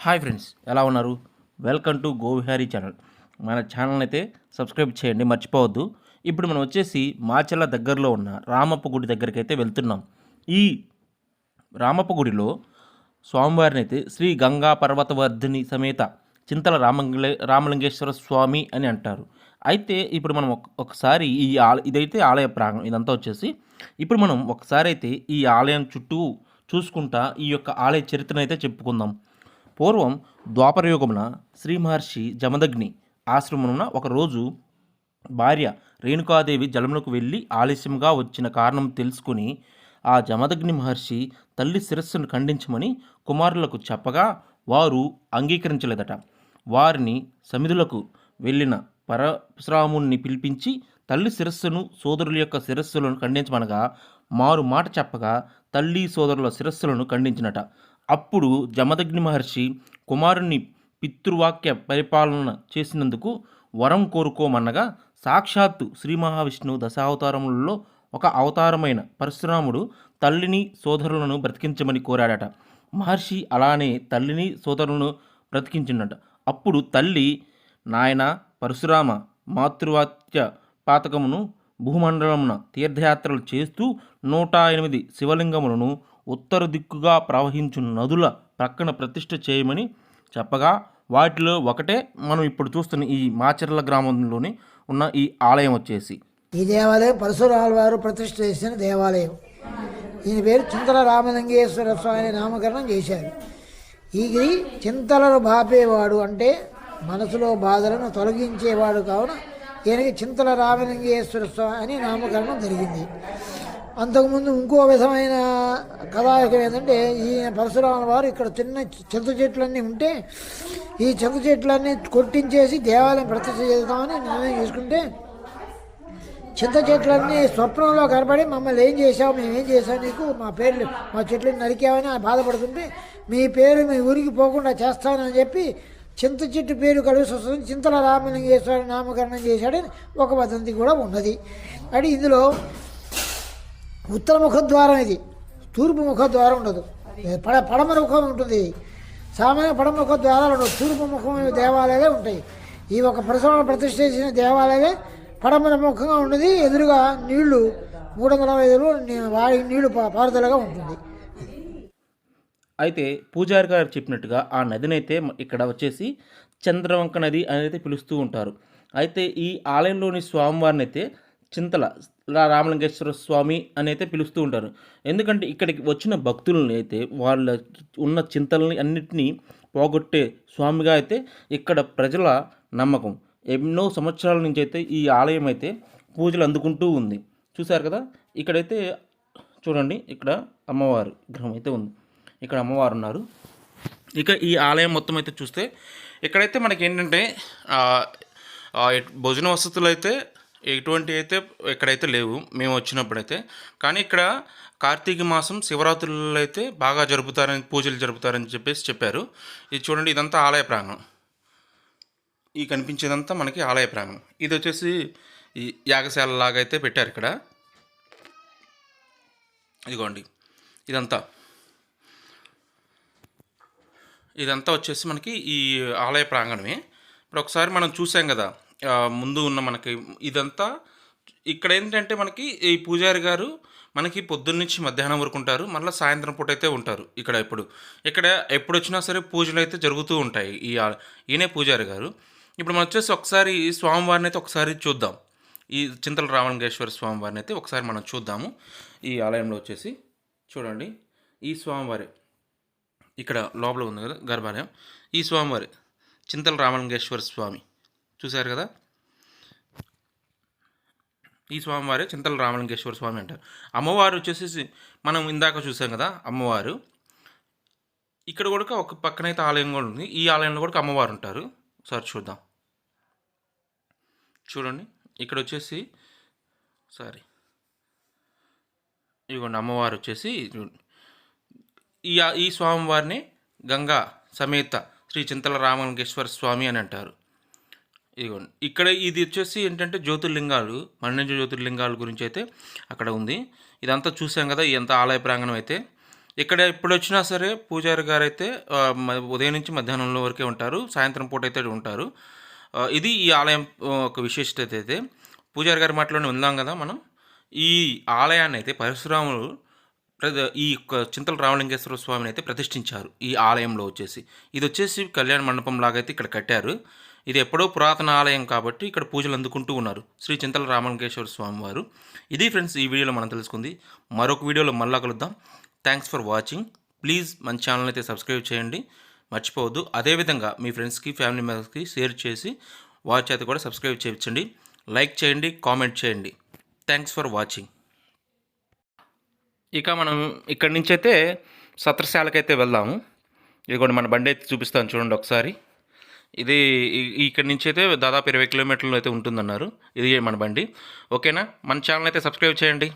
Hi friends, ఎలా ఉన్నారు? Welcome to Govihari channel. మన ఛానల్ అయితే సబ్స్క్రైబ్ చేయండి, మర్చిపోవద్దు. ఇప్పుడు మనం వచ్చేసి మాచర్ల దగ్గరలో ఉన్న రామప్ప గుడి దగ్గరికి అయితే వెళ్తున్నాం. ఈ రామప్ప గుడిలో స్వామివారిని అయితే శ్రీ గంగా పర్వతవర్ధిని సమేత చింతల రామలింగేశ్వర స్వామి అని అంటారు. అయితే ఇప్పుడు మనం ఒకసారి ఇదైతే ఆలయ ప్రాంగణం, ఇదంతా వచ్చేసి ఇప్పుడు మనం ఒకసారి అయితే ఈ ఆలయం చుట్టూ చూసుకుంటా ఈ యొక్క ఆలయ చరిత్రను అయితే చెప్పుకుందాం. పూర్వం ద్వాపరయుగమున శ్రీ మహర్షి జమదగ్ని ఆశ్రమమున ఒకరోజు భార్య రేణుకాదేవి జలమునకు వెళ్ళి ఆలస్యంగా వచ్చిన కారణం తెలుసుకుని ఆ జమదగ్ని మహర్షి తల్లి శిరస్సును ఖండించమని కుమారులకు చెప్పగా వారు అంగీకరించలేదట. వారిని సమిధులకు వెళ్ళిన పరశురాముణ్ణి పిలిపించి తల్లి శిరస్సును సోదరుల యొక్క శిరస్సులను ఖండించమనగా మారు మాట చెప్పగా తల్లి సోదరుల శిరస్సులను ఖండించినట. అప్పుడు జమదగ్ని మహర్షి కుమారుణ్ణి పితృవాక్య పరిపాలన చేసినందుకు వరం కోరుకోమన్నగా సాక్షాత్తు శ్రీ మహావిష్ణువు దశావతారములలో ఒక అవతారమైన పరశురాముడు తల్లిని సోదరులను బ్రతికించమని కోరాడట. మహర్షి అలానే తల్లిని సోదరులను బ్రతికించిందట. అప్పుడు తల్లి, నాయన పరశురామ, మాతృవాక్య పాతకమును భూమండలమున తీర్థయాత్రలు చేస్తూ 108 శివలింగములను ఉత్తర దిక్కుగా ప్రవహించు నదుల ప్రక్కన ప్రతిష్ఠ చేయమని చెప్పగా వాటిలో ఒకటే మనం ఇప్పుడు చూస్తున్న ఈ మాచర్ల గ్రామంలోని ఉన్న ఈ ఆలయం వచ్చేసి. ఈ దేవాలయం పరశురాల వారు ప్రతిష్ఠ చేసిన దేవాలయం. ఈయన పేరు చింతల రామలింగేశ్వర స్వామి నామకరణం చేశారు. ఈ చింతలను బాపేవాడు, అంటే మనసులో బాధలను తొలగించేవాడు కావున ఈయనకి చింతల రామలింగేశ్వర స్వామి అని నామకరణం జరిగింది. అంతకుముందు ఇంకో విధమైన కథాయకం ఏంటంటే, ఈయన పరశురాముల వారు ఇక్కడ చిన్న చింత చెట్లన్నీ ఉంటే ఈ చింత చెట్లన్నీ కొట్టించేసి దేవాలయం ప్రతిష్ఠ చేద్దామని నిర్ణయం చేసుకుంటే చింత చెట్లన్నీ స్వప్నంలో కనబడి మమ్మల్ని ఏం చేసావు, మేమేం చేసావు నీకు, మా చెట్లను నరికామని బాధపడుతుంటే మీ పేరు మీ ఊరికి పోకుండా చేస్తానని చెప్పి చింత చెట్టు పేరు కలిసి వస్తుంది, చింతల రామలింగేశ్వర నామకరణం చేశాడని ఒక వదంతి కూడా ఉన్నది. అంటే ఇందులో ఉత్తర ముఖద్వారం, ఇది తూర్పు ముఖద్వారం ఉండదు, పడమర ముఖం ఉంటుంది. సామాన్య పడమర ముఖ ద్వారాలు ఉండవు, తూర్పు ముఖం దేవాలయాలే ఉంటాయి. ఈ ఒక పరశురాముడు ప్రతిష్ఠ చేసిన దేవాలయమే పడమర ముఖంగా ఉన్నది. ఎదురుగా నీళ్లు 365 వాడి నీళ్లు పారుదలగా ఉంటుంది. అయితే పూజారి గారు చెప్పినట్టుగా ఆ నదినైతే ఇక్కడ వచ్చేసి చంద్రవంక నది అనేది పిలుస్తూ ఉంటారు. అయితే ఈ ఆలయంలోని స్వామివారిని అయితే చింతల రామలింగేశ్వర స్వామి అని అయితే పిలుస్తూ ఉంటారు. ఎందుకంటే ఇక్కడికి వచ్చిన భక్తులని అయితే వాళ్ళ ఉన్న చింతలని అన్నిటినీ పోగొట్టే స్వామిగా అయితే ఇక్కడ ప్రజల నమ్మకం. ఎన్నో సంవత్సరాల నుంచి అయితే ఈ ఆలయం అయితే పూజలు అందుకుంటూ ఉంది. చూశారు కదా, ఇక్కడైతే చూడండి, ఇక్కడ అమ్మవారి విగ్రహం అయితే ఉంది, ఇక్కడ అమ్మవారు ఉన్నారు. ఇక ఈ ఆలయం మొత్తం అయితే చూస్తే ఇక్కడైతే మనకి ఏంటంటే భోజన వసతులు అయితే ఎటువంటి అయితే ఇక్కడైతే లేవు మేము వచ్చినప్పుడైతే. కానీ ఇక్కడ కార్తీక మాసం శివరాత్రులలో అయితే బాగా జరుపుతారని, పూజలు జరుపుతారని చెప్పారు. ఇది చూడండి, ఇదంతా ఆలయ ప్రాంగణం. ఈ కనిపించేదంతా మనకి ఆలయ ప్రాంగణం. ఇది వచ్చేసి ఈ యాగశాల లాగా అయితే పెట్టారు ఇక్కడ. ఇదిగోండి, ఇదంతా వచ్చేసి మనకి ఈ ఆలయ ప్రాంగణమే. ఇప్పుడు ఒకసారి మనం చూసాం కదా ముందు ఉన్న మనకి ఇదంతా. ఇక్కడ ఏంటంటే మనకి ఈ పూజారి గారు మనకి పొద్దున్న నుంచి మధ్యాహ్నం వరకు ఉంటారు, మళ్ళీ సాయంత్రం పూట అయితే ఉంటారు. ఇక్కడ ఎప్పుడు వచ్చినా సరే పూజలు అయితే జరుగుతూ ఉంటాయి. ఈయనే పూజారి గారు. ఇప్పుడు మనం వచ్చేసి ఒకసారి స్వామివారిని అయితే ఒకసారి చూద్దాం. ఈ చింతల రామలింగేశ్వర స్వామివారిని అయితే ఒకసారి మనం చూద్దాము. ఈ ఆలయంలో వచ్చేసి చూడండి, ఈ స్వామివారి ఇక్కడ లోపల ఉంది కదా గర్భాలయం. ఈ స్వామివారి చింతల రామలింగేశ్వర స్వామి చూశారు కదా, ఈ స్వామివారే చింతల రామలింగేశ్వర స్వామి అంటారు. అమ్మవారు వచ్చేసి మనం ఇందాక చూసాం కదా అమ్మవారు. ఇక్కడ కూడా ఒక పక్కనైతే ఆలయం కూడా ఉంది. ఈ ఆలయంలో కూడా అమ్మవారు ఉంటారు. ఒకసారి చూద్దాం. చూడండి, ఇక్కడ వచ్చేసి ఇదిగోండి అమ్మవారు వచ్చేసి ఈ స్వామివారిని గంగా సమేత శ్రీ చింతల రామలింగేశ్వర స్వామి అని అంటారు. ఇదిగోండి, ఇక్కడ ఇది వచ్చేసి ఏంటంటే జ్యోతిర్లింగాలు, 12 జ్యోతిర్లింగాల గురించి అయితే అక్కడ ఉంది. ఇదంతా చూసాం కదా, ఇదంతా ఆలయ ప్రాంగణం అయితే. ఇక్కడ ఎప్పుడు వచ్చినా సరే పూజారి గారు అయితే ఉదయం నుంచి మధ్యాహ్నంలో వరకే ఉంటారు, సాయంత్రం పూట అయితే ఉంటారు. ఇది ఈ ఆలయం ఒక విశిష్టత అయితే. పూజారి గారి మాటలోనే ఉందాం కదా మనం. ఈ ఆలయాన్ని అయితే పరశురాములు ఈ యొక్క చింతల రామలింగేశ్వర స్వామిని అయితే ప్రతిష్ఠించారు ఈ ఆలయంలో వచ్చేసి. ఇది వచ్చేసి కళ్యాణ మండపం లాగా అయితే ఇక్కడ కట్టారు. ఇది ఎప్పుడో పురాతన ఆలయం కాబట్టి ఇక్కడ పూజలు అందుకుంటూ ఉన్నారు శ్రీ చింతల రామలింగేశ్వర స్వామి వారు. ఇది ఫ్రెండ్స్ ఈ వీడియోలో మనం తెలుసుకుంది. మరొక వీడియోలో మళ్ళా కలుద్దాం. Thanks for watching. ప్లీజ్ మన ఛానల్ అయితే సబ్స్క్రైబ్ చేయండి, మర్చిపోవద్దు. అదేవిధంగా మీ ఫ్రెండ్స్కి, ఫ్యామిలీ మెంబర్స్కి షేర్ చేసి వాచ్ అయితే కూడా సబ్స్క్రైబ్ చేయించండి. లైక్ చేయండి, కామెంట్ చేయండి. Thanks for watching. ఇక మనం ఇక్కడి నుంచి అయితే సత్రశాలకైతే వెళ్దాము. ఇదిగోండి మన బండి అయితే చూపిస్తాను చూడండి ఒకసారి. ఇది ఇక్కడి నుంచి అయితే దాదాపు 20 కిలోమీటర్లు అయితే ఉంటుందన్నారు. ఇది మన బండి. ఓకేనా? మన ఛానల్ అయితే సబ్స్క్రైబ్ చేయండి.